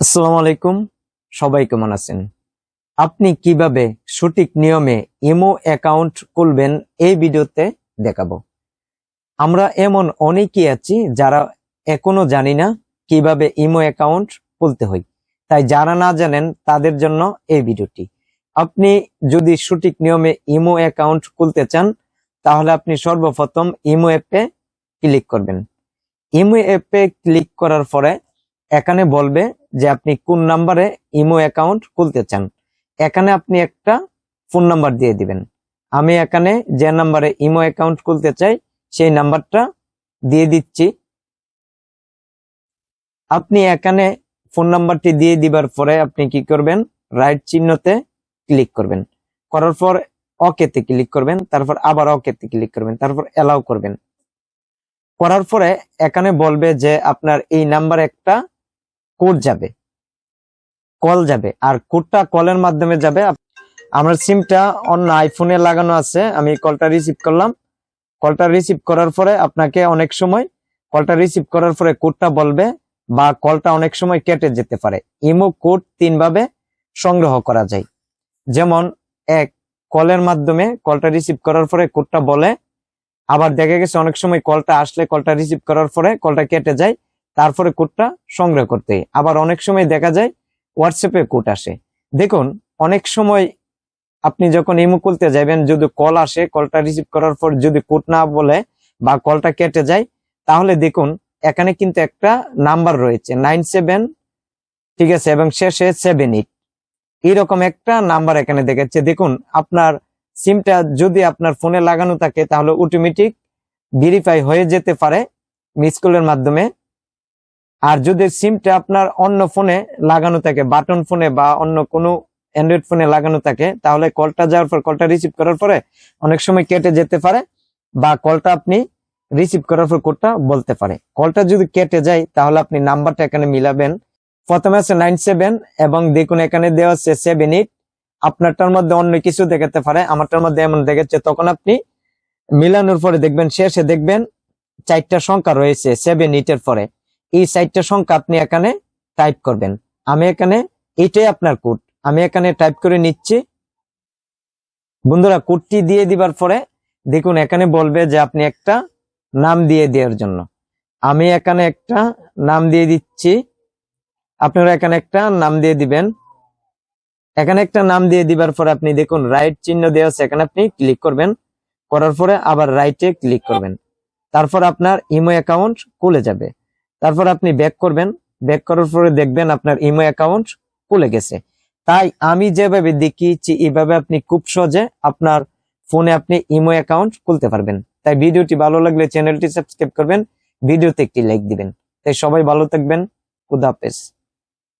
আসসালামু আলাইকুম। সবাই কেমন আছেন? আপনি কিভাবে সঠিক নিয়মে ইমো অ্যাকাউন্ট খুলবেন এই ভিডিওতে দেখাবো। আমরা এমন অনেকেই আছি যারা এখনো জানি না কিভাবে ইমো অ্যাকাউন্ট খুলতে হয়। তাই যারা না জানেন তাদের জন্য এই ভিডিওটি। আপনি যদি সঠিক নিয়মে ইমো অ্যাকাউন্ট খুলতে চান তাহলে আপনি সর্বপ্রথম ইমো অ্যাপে ক্লিক করবেন। ইমো অ্যাপে ক্লিক করার পরে এখানে বলবে যে আপনি কোন নাম্বারে ইমো অ্যাকাউন্ট খুলতে চান। এখানে আপনি একটা ফোন নাম্বার দিয়ে দিবেন। আমি এখানে যে নাম্বারে ইমো অ্যাকাউন্ট খুলতে চাই সেই নাম্বারটা দিয়ে দিচ্ছি। আপনি এখানে ফোন নাম্বারটি দিয়ে দিবার পরে আপনি কি করবেন, রাইট চিহ্নতে ক্লিক করবেন। করার পর ওকেতে ক্লিক করবেন, তারপর আবার ওকেতে ক্লিক করবেন, তারপর অ্যালাউ করবেন। করার পরে এখানে বলবে যে আপনার এই নাম্বারে একটা কোড যাবে, কল যাবে, আর কোডটা কলের মাধ্যমে যাবে। আমার সিমটা অন্য আইফোনে লাগানো আছে, আমি কলটা রিসিভ করলাম। কলটা রিসিভ করার পরে আপনাকে অনেক সময় কলটা রিসিভ করার পরে কোডটা বলবে, বা কলটা অনেক সময় কেটে যেতে পারে। ইমো কোড 3 ভাবে সংগ্রহ করা যায়। যেমন এক, কলের মাধ্যমে কলটা রিসিভ করার পরে কোডটা বলে, আবার দেখা গেছে অনেক সময় কলটা আসলে কলটা রিসিভ করার পরে কলটা কেটে যায়, তারপরে কোডটা সংগ্রহ করতে। আবার অনেক সময় দেখা যায় হোয়াটসঅ্যাপে কোড আসে। দেখুন, অনেক সময় আপনি যখন ইমো খুলতে যাবেন, যদি কল আসে, কলটা রিসিভ করার পর যদি কোড না বলে বা কলটা কেটে যায়, তাহলে দেখুন এখানে কিন্তু একটা নাম্বার রয়েছে 97, ঠিক আছে, এবং শেষে 78, এইরকম একটা নাম্বার এখানে দেখাচ্ছে। দেখুন, আপনার সিমটা যদি আপনার ফোনে লাগানো থাকে তাহলে অটোমেটিক ভেরিফাই হয়ে যেতে পারে মিস কলের মাধ্যমে। আর যদি সিমটা আপনার অন্য ফোনে লাগানো থাকে, বাটন ফোনে বা অন্য কোনো অ্যান্ড্রয়েড ফোনে লাগানো থাকে, তাহলে কলটা যাওয়ার পর, কলটা রিসিভ করার পরে অনেক সময় কেটে যেতে পারে, বা কলটা আপনি রিসিভ করার পর কোডটা বলতে পারে। কলটা যদি কেটে যায় তাহলে আপনি নাম্বারটা এখানে মিলাবেন। প্রথমে আছে 97 এবং দেখুন এখানে দেওয়া আছে 78। আপনারটার মধ্যে অন্য কিছু দেখাতে পারে, আমারটার মধ্যে এমন দেখাচ্ছে। তখন আপনি মিলানোর পরে দেখবেন, শেষে দেখবেন 4টা সংখ্যা রয়েছে 78 এর পরে। এই 4টা সংখ্যা আপনি এখানে টাইপ করবেন। আমি এখানে, এইটাই আপনার কোড, আমি এখানে টাইপ করে নিচ্ছি। বন্ধুরা, কোডটি দিয়ে দিবার পরে দেখুন এখানে বলবে যে আপনি একটা নাম দিয়ে দেওয়ার জন্য। আমি এখানে একটা নাম দিয়ে দিচ্ছি, আপনারা এখানে একটা নাম দিয়ে দিবেন। এখানে একটা নাম দিয়ে দিবার পরে আপনি দেখুন রাইট চিহ্ন দেওয়া আছে, এখানে আপনি ক্লিক করবেন। করার পরে আবার রাইটে ক্লিক করবেন, তারপর আপনার ইমো অ্যাকাউন্ট খুলে যাবে। তারপর আপনি ব্যাক করবেন। ব্যাক করার পরে দেখবেন আপনার ইমো অ্যাকাউন্ট খুলে গেছে। তাই আমি যেভাবে দেখিয়েছি এইভাবে আপনি খুব সহজে আপনার ফোনে আপনি ইমো অ্যাকাউন্ট খুলতে পারবেন। তাই ভিডিওটি ভালো লাগলে চ্যানেলটি সাবস্ক্রাইব করবেন, ভিডিওতে একটি লাইক দিবেন। তাই সবাই ভালো থাকবেন। খুদা হাফেজ।